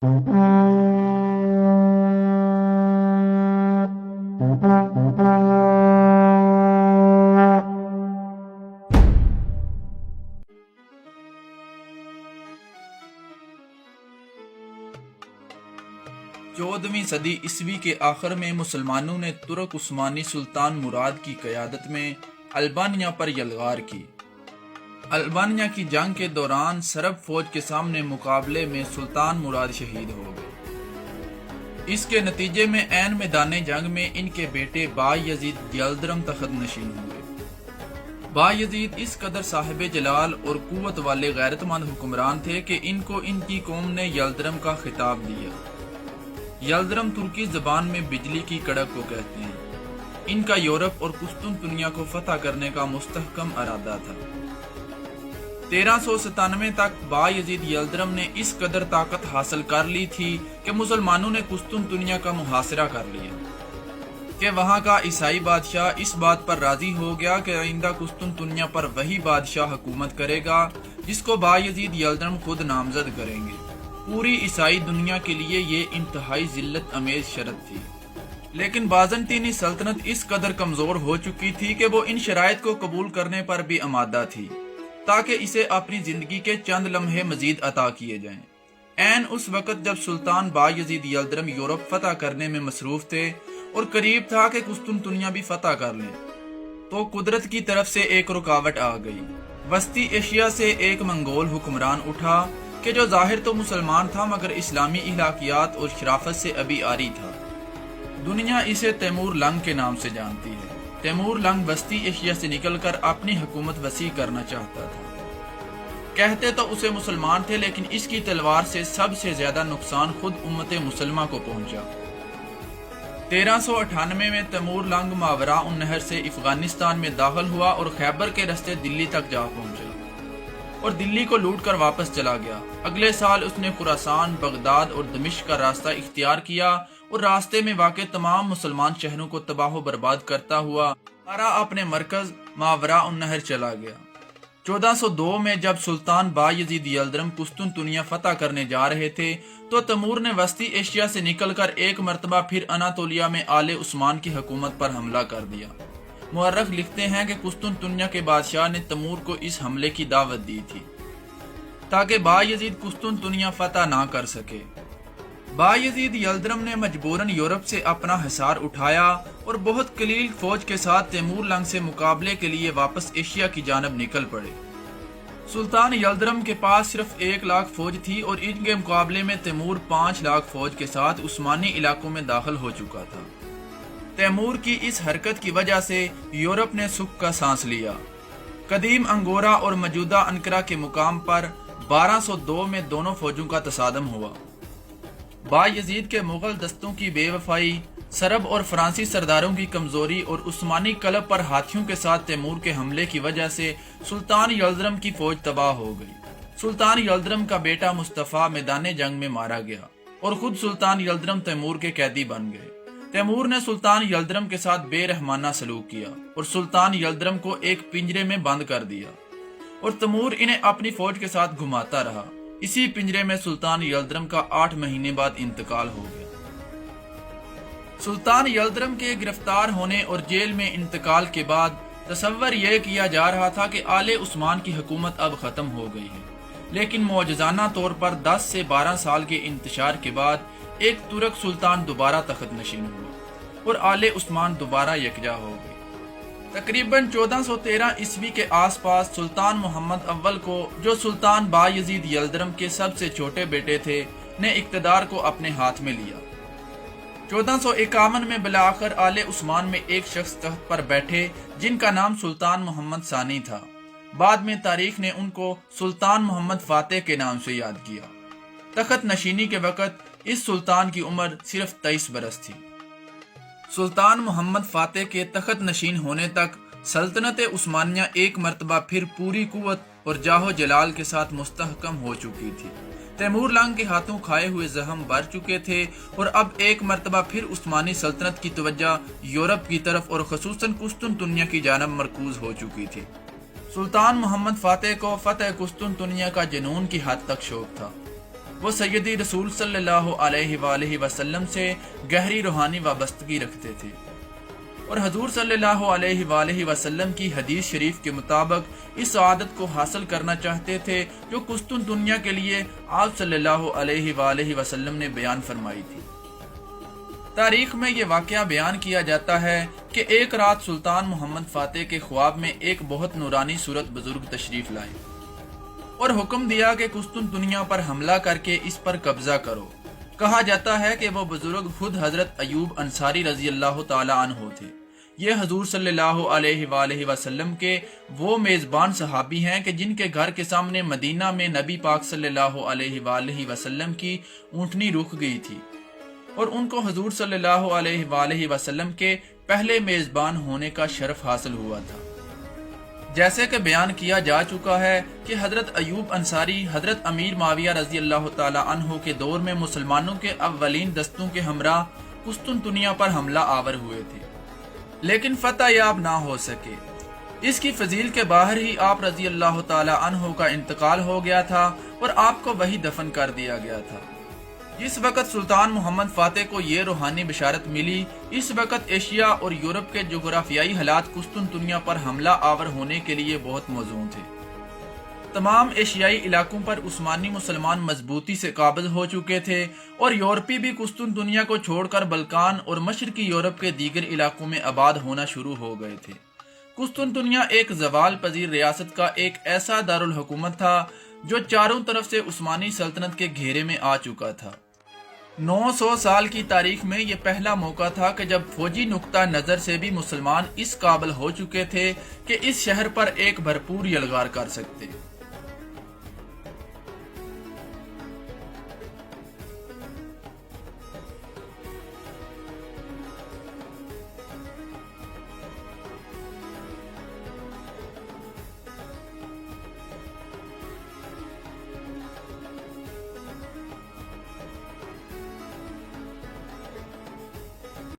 14ویں صدی عیسوی کے آخر میں مسلمانوں نے ترک عثمانی سلطان مراد کی قیادت میں البانیہ پر یلغار کی۔ البانیہ کی جنگ کے دوران سرب فوج کے سامنے مقابلے میں سلطان مراد شہید ہو گئے۔ اس کے نتیجے میں عین میدان جنگ میں ان کے بیٹے با یزید یلدرم تخت نشین ہوئے۔ با یزید اس قدر صاحب جلال اور قوت والے غیرت مند حکمران تھے کہ ان کو ان کی قوم نے یلدرم کا خطاب دیا۔ یلدرم ترکی زبان میں بجلی کی کڑک کو کہتے ہیں۔ ان کا یورپ اور قسطنطنیہ کو فتح کرنے کا مستحکم ارادہ تھا۔ 1397 تک با یزید یلدرم نے اس قدر طاقت حاصل کر لی تھی کہ مسلمانوں نے قسطنطنیہ کا محاصرہ کر لیا کہ وہاں کا عیسائی بادشاہ اس بات پر راضی ہو گیا کہ آئندہ قسطنطنیہ پر وہی بادشاہ حکومت کرے گا جس کو با یزید یلدرم خود نامزد کریں گے۔ پوری عیسائی دنیا کے لیے یہ انتہائی ذلت امیز شرط تھی، لیکن بازنطینی سلطنت اس قدر کمزور ہو چکی تھی کہ وہ ان شرائط کو قبول کرنے پر بھی آمادہ تھی تاکہ اسے اپنی زندگی کے چند لمحے مزید عطا کیے جائیں۔ عین اس وقت جب سلطان با یزید یلدرم یورپ فتح کرنے میں مصروف تھے اور قریب تھا کہ قسطنطنیہ بھی فتح کر لیں، تو قدرت کی طرف سے ایک رکاوٹ آ گئی۔ وسطی ایشیا سے ایک منگول حکمران اٹھا کہ جو ظاہر تو مسلمان تھا مگر اسلامی اخلاقیات اور شرافت سے ابھی عاری تھا۔ دنیا اسے تیمور لنگ کے نام سے جانتی ہے۔ تیمور لنگ وسطی ایشیا سے نکل کر اپنی حکومت وسیع کرنا چاہتا تھا۔ کہتے تو اسے مسلمان تھے، لیکن اس کی تلوار سے سب سے زیادہ نقصان خود امت مسلمہ کو پہنچا۔ 1398 میں تیمور لنگ ماوراء النہر سے افغانستان میں داخل ہوا اور خیبر کے رستے دلی تک جا پہنچا اور دلی کو لوٹ کر واپس چلا گیا۔ اگلے سال اس نے خراسان، بغداد اور دمشق کا راستہ اختیار کیا اور راستے میں واقع تمام مسلمان شہروں کو تباہ و برباد کرتا ہوا اپنے مرکز ماوراء النہر چلا گیا۔ 1402 میں جب سلطان با یزید یلدرم قسطنطنیہ فتح کرنے جا رہے تھے تو تیمور نے وسطی ایشیا سے نکل کر ایک مرتبہ پھر اناطولیہ میں آل عثمان کی حکومت پر حملہ کر دیا۔ مورخ لکھتے ہیں کہ قسطنطنیہ کے بادشاہ نے تیمور کو اس حملے کی دعوت دی تھی تاکہ با یزید قسطنطنیہ فتح نہ کر سکے۔ با یزید یلدرم نے مجبوراً یورپ سے اپنا حصار اٹھایا اور بہت قلیل فوج کے ساتھ تیمور لنگ سے مقابلے کے لیے واپس ایشیا کی جانب نکل پڑے۔ سلطان یلدرم کے پاس صرف 1 لاکھ فوج تھی اور ان کے مقابلے میں تیمور 5 لاکھ فوج کے ساتھ عثمانی علاقوں میں داخل ہو چکا تھا۔ تیمور کی اس حرکت کی وجہ سے یورپ نے سکھ کا سانس لیا۔ قدیم انگورا اور موجودہ انقرہ کے مقام پر 1202 میں دونوں فوجوں کا تصادم ہوا۔ با یزید کے مغل دستوں کی بے وفائی، سرب اور فرانسی سرداروں کی کمزوری اور عثمانی قلب پر ہاتھیوں کے ساتھ تیمور کے حملے کی وجہ سے سلطان یلدرم کی فوج تباہ ہو گئی۔ سلطان یلدرم کا بیٹا مصطفیٰ میدان جنگ میں مارا گیا اور خود سلطان یلدرم تیمور کے قیدی بن گئے۔ تیمور نے سلطان یلدرم کے ساتھ بے رحمانہ سلوک کیا اور سلطان یلدرم کو ایک پنجرے میں بند کر دیا اور تیمور انہیں اپنی فوج کے ساتھ گھماتا رہا۔ اسی پنجرے میں سلطان یلدرم کا 8 مہینے بعد انتقال ہو گیا۔ سلطان یلدرم کے گرفتار ہونے اور جیل میں انتقال کے بعد تصور یہ کیا جا رہا تھا کہ آل عثمان کی حکومت اب ختم ہو گئی ہے، لیکن معجزانہ طور پر 10 سے 12 سال کے انتشار کے بعد ایک ترک سلطان دوبارہ تخت نشین ہوا اور آل عثمان دوبارہ یکجا ہو گئی۔ تقریباً 1413 عیسوی کے آس پاس سلطان محمد اول کو، جو سلطان با یزید یلدرم کے سب سے چھوٹے بیٹے تھے، نے اقتدار کو اپنے ہاتھ میں لیا۔ 1451 میں بالآخر آل عثمان میں ایک شخص تخت پر بیٹھے جن کا نام سلطان محمد ثانی تھا۔ بعد میں تاریخ نے ان کو سلطان محمد فاتح کے نام سے یاد کیا۔ تخت نشینی کے وقت اس سلطان کی عمر صرف 23 برس تھی۔ سلطان محمد فاتح کے تخت نشین ہونے تک سلطنت عثمانیہ ایک مرتبہ پھر پوری قوت اور جاہ و جلال کے ساتھ مستحکم ہو چکی تھی۔ تیمور لنگ کے ہاتھوں کھائے ہوئے زخم بھر چکے تھے اور اب ایک مرتبہ پھر عثمانی سلطنت کی توجہ یورپ کی طرف اور خصوصاً قسطنطنیہ کی جانب مرکوز ہو چکی تھی۔ سلطان محمد فاتح کو فتح قسطنطنیہ کا جنون کی حد تک شوق تھا۔ وہ سیدی رسول صلی اللہ علیہ وآلہ وسلم سے گہری روحانی وابستگی رکھتے تھے اور حضور صلی اللہ علیہ وآلہ وسلم کی حدیث شریف کے مطابق اس سعادت کو حاصل کرنا چاہتے تھے جو قسطنطنیہ کے لیے آپ صلی اللہ علیہ وآلہ وسلم نے بیان فرمائی تھی۔ تاریخ میں یہ واقعہ بیان کیا جاتا ہے کہ ایک رات سلطان محمد فاتح کے خواب میں ایک بہت نورانی صورت بزرگ تشریف لائے اور حکم دیا کہ قسطنطنیہ پر حملہ کر کے اس پر قبضہ کرو۔ کہا جاتا ہے کہ وہ بزرگ خود حضرت ایوب انصاری رضی اللہ تعالی عنہ تھے۔ یہ حضور صلی اللہ علیہ وآلہ وسلم کے وہ میزبان صحابی ہیں کہ جن کے گھر کے سامنے مدینہ میں نبی پاک صلی اللہ علیہ وآلہ وسلم کی اونٹنی رک گئی تھی اور ان کو حضور صلی اللہ علیہ وآلہ وسلم کے پہلے میزبان ہونے کا شرف حاصل ہوا تھا۔ جیسے کہ بیان کیا جا چکا ہے کہ حضرت ایوب انصاری حضرت امیر معاویہ رضی اللہ تعالی عنہ کے دور میں مسلمانوں کے اولین دستوں کے ہمراہ قسطنطنیہ پر حملہ آور ہوئے تھے، لیکن فتح یاب نہ ہو سکے۔ اس کی فضیل کے باہر ہی آپ رضی اللہ تعالی عنہ کا انتقال ہو گیا تھا اور آپ کو وہیں دفن کر دیا گیا تھا۔ جس وقت سلطان محمد فاتح کو یہ روحانی بشارت ملی، اس وقت ایشیا اور یورپ کے جغرافیائی حالات قسطنطنیہ پر حملہ آور ہونے کے لیے بہت موزوں تھے۔ تمام ایشیائی علاقوں پر عثمانی مسلمان مضبوطی سے قابض ہو چکے تھے اور یورپی بھی قسطنطنیہ کو چھوڑ کر بلکان اور مشرقی یورپ کے دیگر علاقوں میں آباد ہونا شروع ہو گئے تھے۔ قسطنطنیہ ایک زوال پذیر ریاست کا ایک ایسا دارالحکومت تھا جو چاروں طرف سے عثمانی سلطنت کے گھیرے میں آ چکا تھا۔ 900 سال کی تاریخ میں یہ پہلا موقع تھا کہ جب فوجی نقطہ نظر سے بھی مسلمان اس قابل ہو چکے تھے کہ اس شہر پر ایک بھرپور یلغار کر سکتے۔